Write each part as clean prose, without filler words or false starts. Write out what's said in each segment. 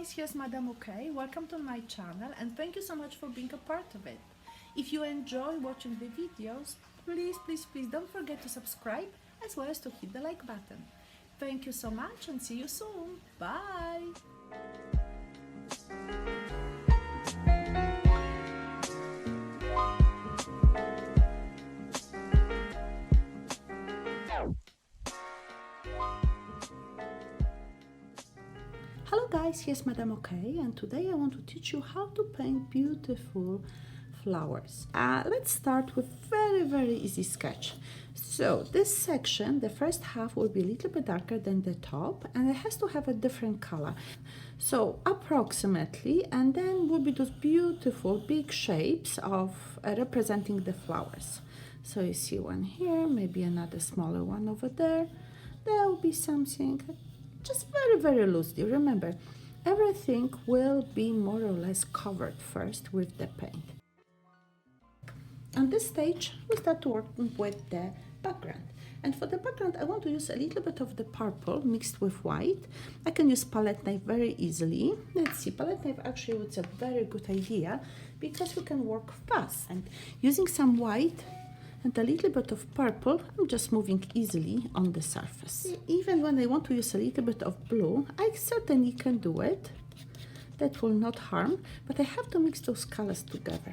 guys, here's Madam OK. Welcome to my channel and thank you so much for being a part of it. If you enjoy watching the videos, please don't forget to subscribe as well as to hit the like button. Thank you so much and see you soon. Bye! Hello guys, here's Madam OK and today I want to teach you how to paint beautiful flowers. Let's start with very easy sketch. So this section, the first half will be a little bit darker than the top and it has to have a different color. So approximately, and then will be those beautiful big shapes of representing the flowers. So you see one here, maybe another smaller one over there. There will be something just very loosely. Remember, everything will be more or less covered first with the paint. On this stage, we start working with the background. And for the background, I want to use a little bit of the purple mixed with white. I can use palette knife very easily. Let's see, palette knife actually is a very good idea because we can work fast. And using some white and a little bit of purple, I'm just moving easily on the surface. Even when I want to use a little bit of blue, I certainly can do it. That will not harm, but I have to mix those colors together.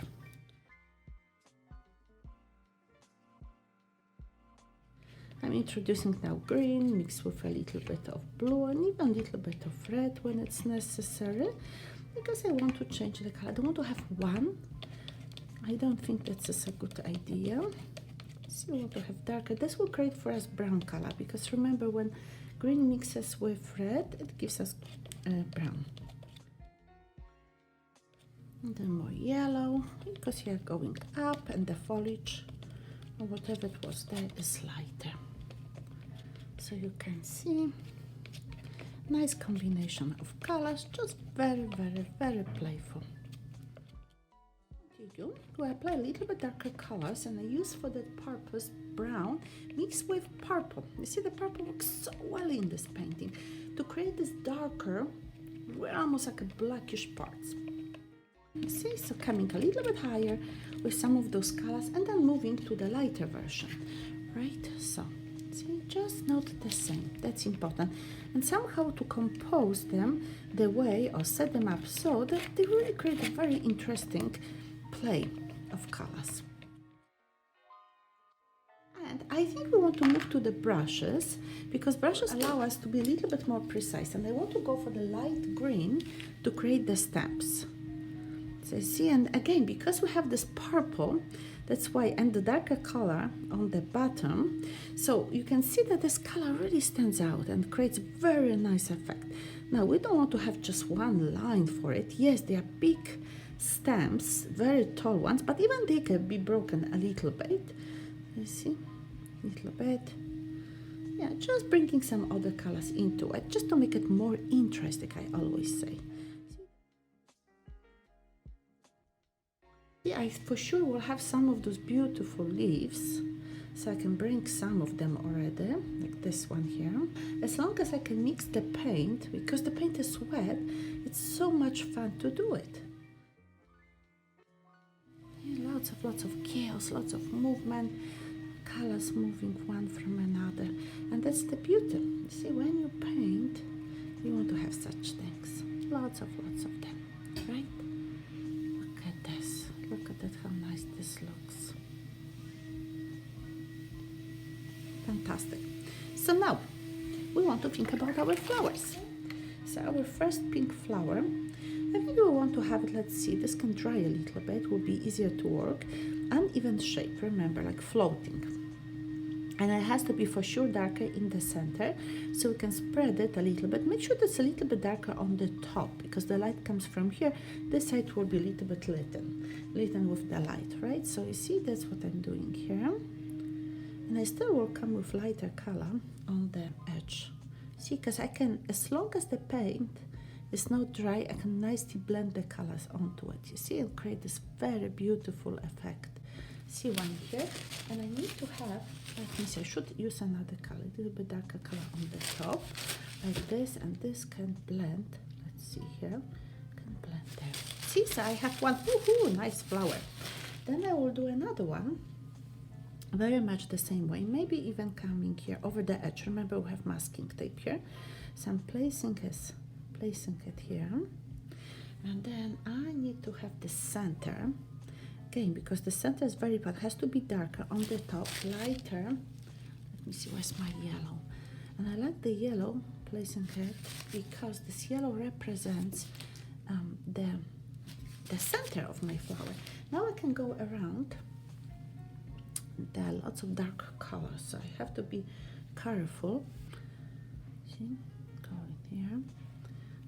I'm introducing now green mixed with a little bit of blue and even a little bit of red when it's necessary, because I want to change the color. I don't want to have one. I don't think that's a good idea. So we want to have darker. This will create for us brown color, because remember, when green mixes with red, it gives us brown. And then more yellow, because you're going up and the foliage or whatever it was there is lighter. So you can see nice combination of colors, just very playful. We apply a little bit darker colors and I use for that purpose brown mixed with purple. You see, the purple works so well in this painting to create this darker, almost like a blackish parts. You see, so coming a little bit higher with some of those colors and then moving to the lighter version, right? So see, just note the same, that's important, and somehow to compose them the way or set them up so that they really create a very interesting play of colors. And I think we want to move to the brushes, because brushes allow us to be a little bit more precise, and I want to go for the light green to create the stamps. So see, and again, because we have this purple, that's why, and the darker color on the bottom, so you can see that this color really stands out and creates very nice effect. Now we don't want to have just one line for it. Yes, they are big stamps, very tall ones, but even they can be broken a little bit. You see, a little bit. Yeah, just bringing some other colors into it, just to make it more interesting, I always say. See, I for sure will have some of those beautiful leaves, so I can bring some of them already, like this one here. As long as I can mix the paint, because the paint is wet, it's so much fun to do it. Lots of chaos, lots of movement, colors moving one from another, and that's the beauty. You see, when you paint, you want to have such things. Lots of them, right? Look at this. Look at that, how nice this looks. Fantastic. So now we want to think about our flowers. So our first pink flower, I think we want to have it, let's see, this can dry a little bit, will be easier to work. Uneven shape, remember, like floating. And it has to be for sure darker in the center, so we can spread it a little bit. Make sure that's a little bit darker on the top, because the light comes from here. This side will be a little bit lit with the light, right? So you see, that's what I'm doing here. And I still will come with lighter color on the edge. See, because I can, as long as the paint is not dry, I can nicely blend the colors onto it. You see, it'll create this very beautiful effect. See one here, and I need to have, let me see, I should use another color, a little bit darker color on the top, like this, and this can blend. let's see here, can blend there. See, so I have one, woohoo, nice flower. Then I will do another one, very much the same way, maybe even coming here over the edge. Remember, we have masking tape here, so I'm placing it here, and then I need to have the center again, because the center is very bad, has to be darker on the top, lighter. Let me see, where's my yellow? And I like the yellow, placing it because this yellow represents the center of my flower. Now I can go around. There are lots of dark colors, so I have to be careful. See, going here,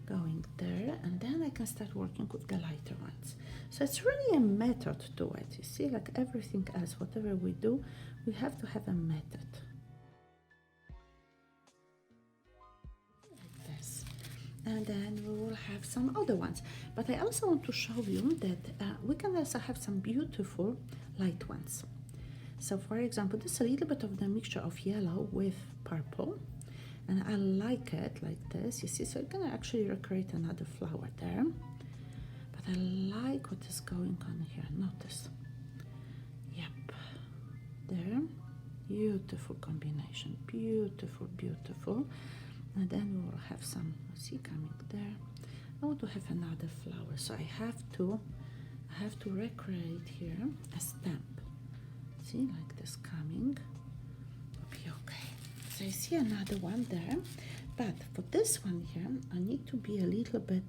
going there, and then I can start working with the lighter ones. So it's really a method to it. You see, like everything else, whatever we do, we have to have a method. Like this. And then we will have some other ones. But I also want to show you that we can also have some beautiful light ones. So for example, this is a little bit of the mixture of yellow with purple. And I like it like this, you see, so I'm gonna actually recreate another flower there. But I like what is going on here, notice. Yep, there, beautiful combination, beautiful, beautiful. And then we will have some, see, coming there. I want to have another flower, so I have to recreate here a stem. See, like this coming, okay. So I see another one there, but for this one here, I need to be a little bit,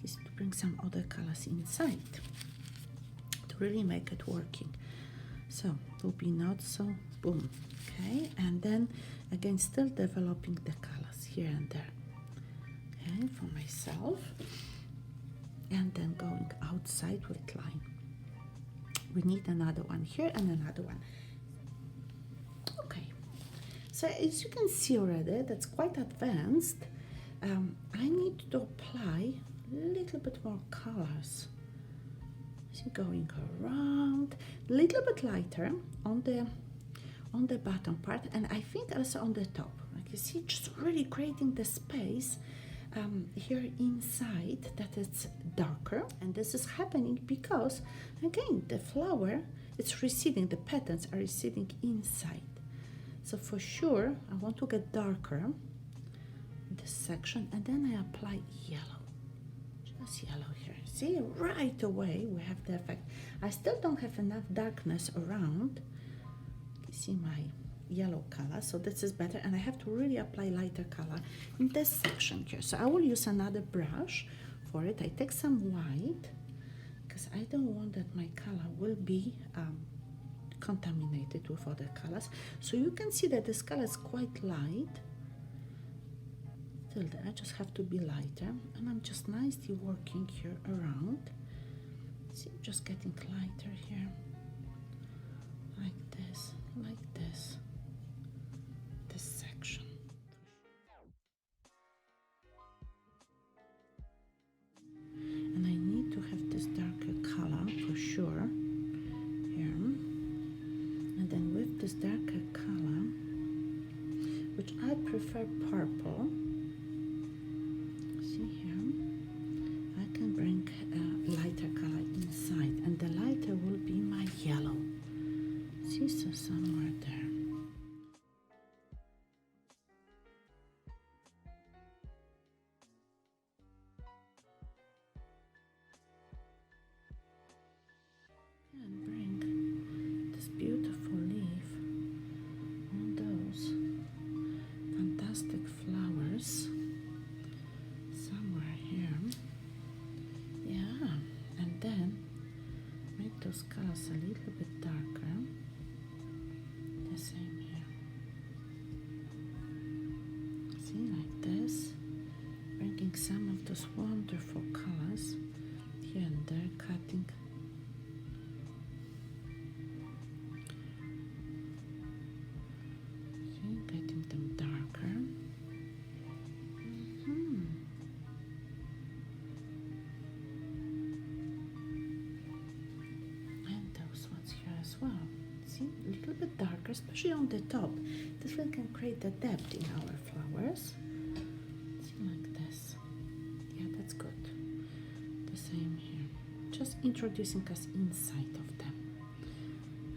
is to bring some other colors inside to really make it working. So it will be not so boom, okay, and then again still developing the colors here and there, okay, for myself, and then going outside with line. We need another one here and another one. Okay, so as you can see already, that's quite advanced. I need to apply a little bit more colors. See, going around, a little bit lighter on the bottom part, and I think also on the top. Like you see, just really creating the space here inside that it's darker, and this is happening because again the flower, it's receding, the petals are receding inside. So for sure I want to get darker in this section, and then I apply yellow, just yellow here. See, right away we have the effect. I still don't have enough darkness around. You see my yellow color, so this is better, and I have to really apply lighter color in this section here. So I will use another brush for it. I take some white because I don't want that my color will be contaminated with other colors. So you can see that this color is quite light. Still, I just have to be lighter, and I'm just nicely working here around. See, just getting lighter here, like this, like this. Section. And I need to have this darker color for sure here, and then with this darker color, which I prefer purple, see here, I can bring a lighter color inside, and the lighter will be my yellow. See, so somewhere there. And bring this beautiful leaf on those fantastic flowers somewhere here. Yeah, and then make those colors a little bit darker. The same here. See, like this. Bringing some of those wonderful colors here and there, cutting. Getting them darker. And those ones here as well. See, a little bit darker, especially on the top. This one can create a depth in our flowers. See, like this. introducing us inside of them.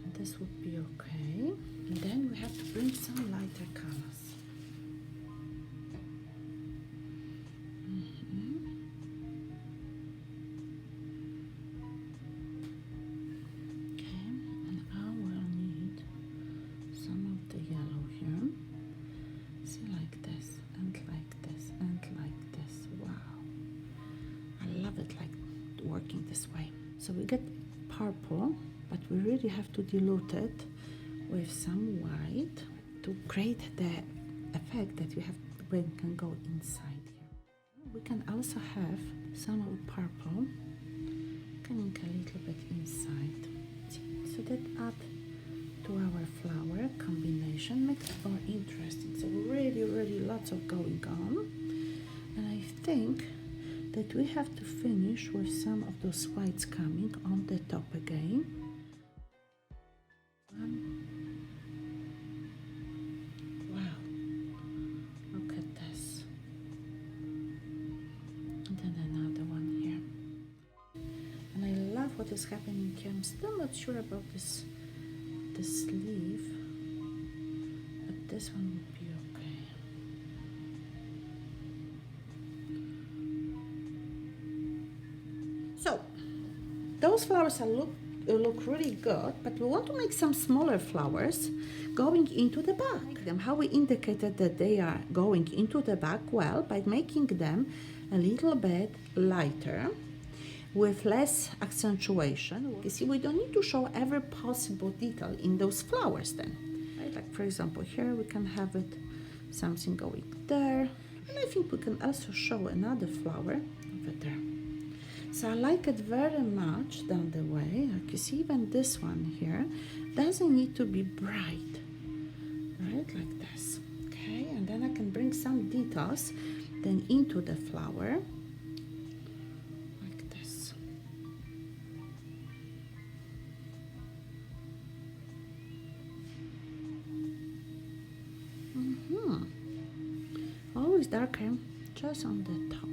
And this would be okay. And then we have to bring some lighter colors. Working this way. So we get purple, but we really have to dilute it with some white to create the effect that we have when we can go inside here. We can also have some of purple coming a little bit inside. So that add to our flower combination, makes it more interesting. So really lots of going on. And I think that we have to finish with some of those whites coming on the top again. Wow, look at this. And then another one here. And I love what is happening here. I'm still not sure about this leaf, but this one would be okay. So those flowers look really good, but we want to make some smaller flowers going into the back. How we indicated that they are going into the back? Well, by making them a little bit lighter with less accentuation. You see, we don't need to show every possible detail in those flowers then. Right? Like for example, here we can have it something going there. And I think we can also show another flower over there. So I like it very much down the way. Like you see, even this one here doesn't need to be bright, right? Like this, okay? And then I can bring some details then into the flower, like this. Always darker, just on the top.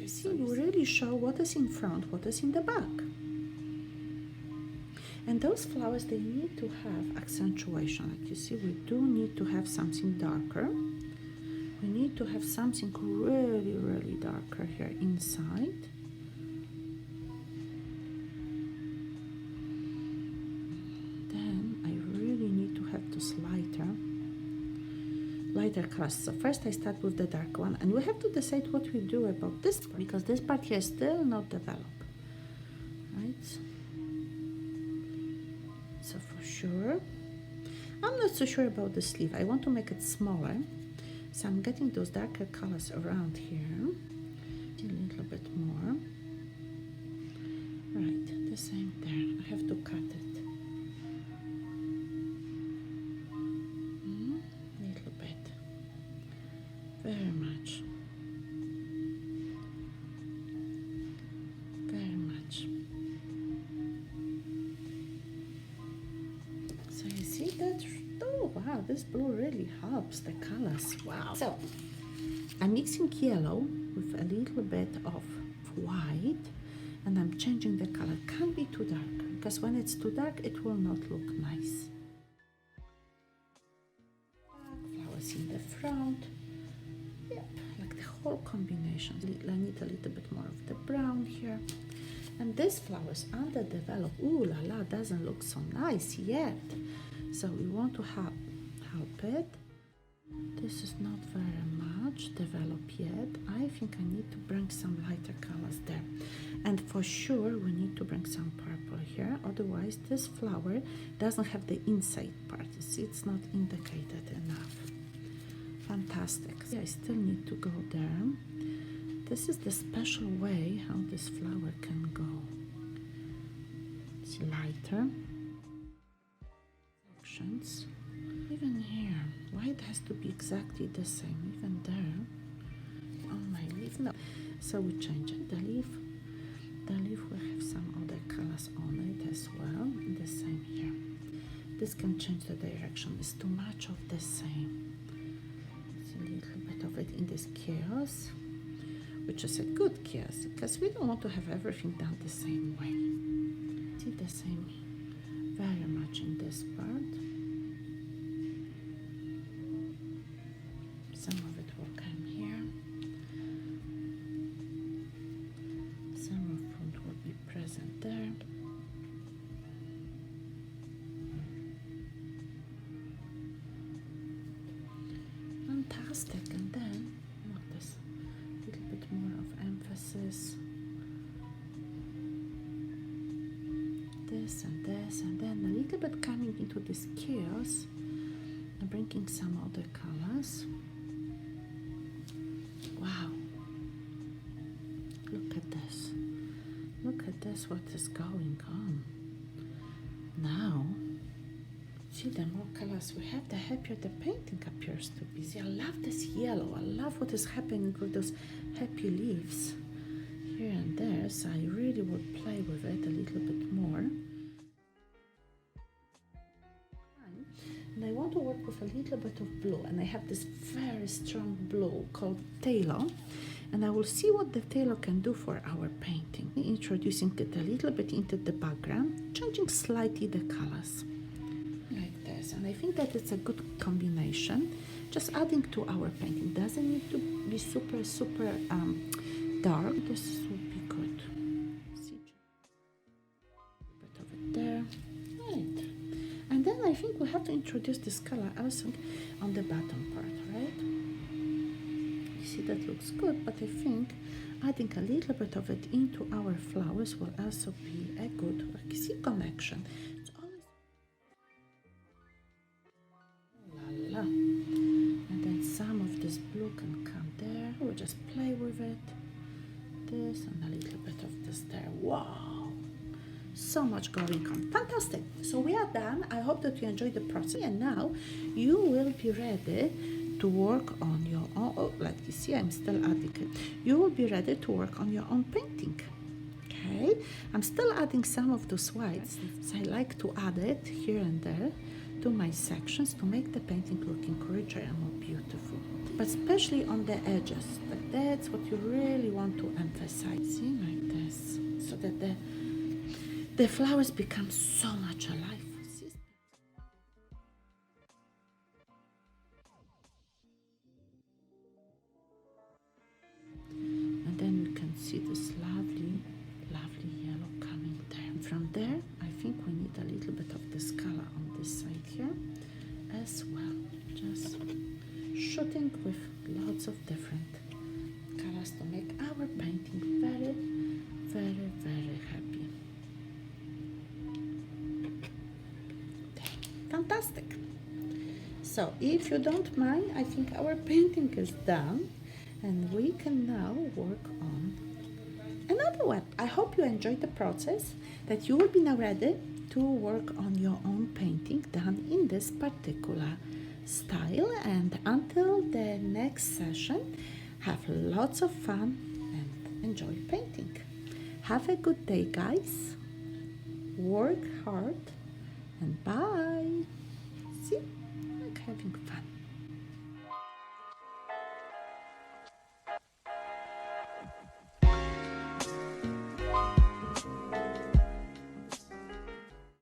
See, you really show what is in front, what is in the back. And those flowers, they need to have accentuation. Like you see, we do need to have something darker. We need to have something really darker here inside. Then I really need to have those lighter colors. So first I start with the dark one, and we have to decide what we do about this part, because this part here is still not developed, right? So for sure, I'm not so sure about the sleeve. I want to make it smaller, so I'm getting those darker colors around here, a little bit more. Right, the same there. I have to cut it. Very much. So you see that? Oh wow, this blue really helps the colors. Wow. So I'm mixing yellow with a little bit of white, and I'm changing the color. Can't be too dark, because when it's too dark it will not look nice. Flowers in the front. Whole combination. I need a little bit more of the brown here, and this flowers underdeveloped. Ooh la la, doesn't look so nice yet, so we want to help it. This is not very much developed yet. I think I need to bring some lighter colors there, and for sure we need to bring some purple here, otherwise this flower doesn't have the inside part. You see, it's not indicated enough. Fantastic. I still need to go there. This is the special way how this flower can go. It's lighter sections. Even here, white has to be exactly the same. Even there on my leaf. No. So we change it. The leaf will have some other colors on it as well. And the same here. This can change the direction. It's too much of the same. A little bit of it in this chaos. which is a good guess because we don't want to have everything done the same way. See the same very much in this part. Some of it will come here. Some of it will be present there. Fantastic. And then notice a little bit more of emphasis. This and then a little bit coming into this chaos and bringing some other colors. Wow, look at this, what is going on now. See, the more colors we have, the happier the painting appears to be. See, I love this yellow, I love what is happening with those happy leaves here and there, so I really will play with it a little bit more. And I want to work with a little bit of blue, and I have this very strong blue called Tallow, and I will see what the Tallow can do for our painting. Introducing it a little bit into the background, changing slightly the colors. Like this, and I think that it's a good combination. Just adding to our painting. Doesn't need to be super dark. This will be good. See, a bit of it there. Right. And then I think we have to introduce this color also on the bottom part, right? You see, that looks good, but I think adding a little bit of it into our flowers will also be a good, see, connection. It's always la la. And then some of this blue can come there. We'll just play with it. This and a little bit of this there. Wow, so much going on. Fantastic. So we are done. I hope that you enjoyed the process, and now you will be ready to work on your own. Oh, like you see, I'm still adding it. You will be ready to work on your own painting. Okay, I'm still adding some of those whites, so I like to add it here and there to my sections to make the painting looking richer and more beautiful, but especially on the edges. Like that's what you really want to emphasize. See, like this, so that the flowers become so much alive. See? And then you can see this lovely yellow coming there. And from there, I think we need a little bit of this color on this side here as well. Just shooting with lots of different colors to make our painting very happy. Fantastic. So if you don't mind, I think our painting is done, and we can now work on another one. I hope you enjoyed the process, that you will be now ready to work on your own painting done in this particular style. And until the next session, have lots of fun and enjoy painting. Have a good day, guys. Work hard, and bye.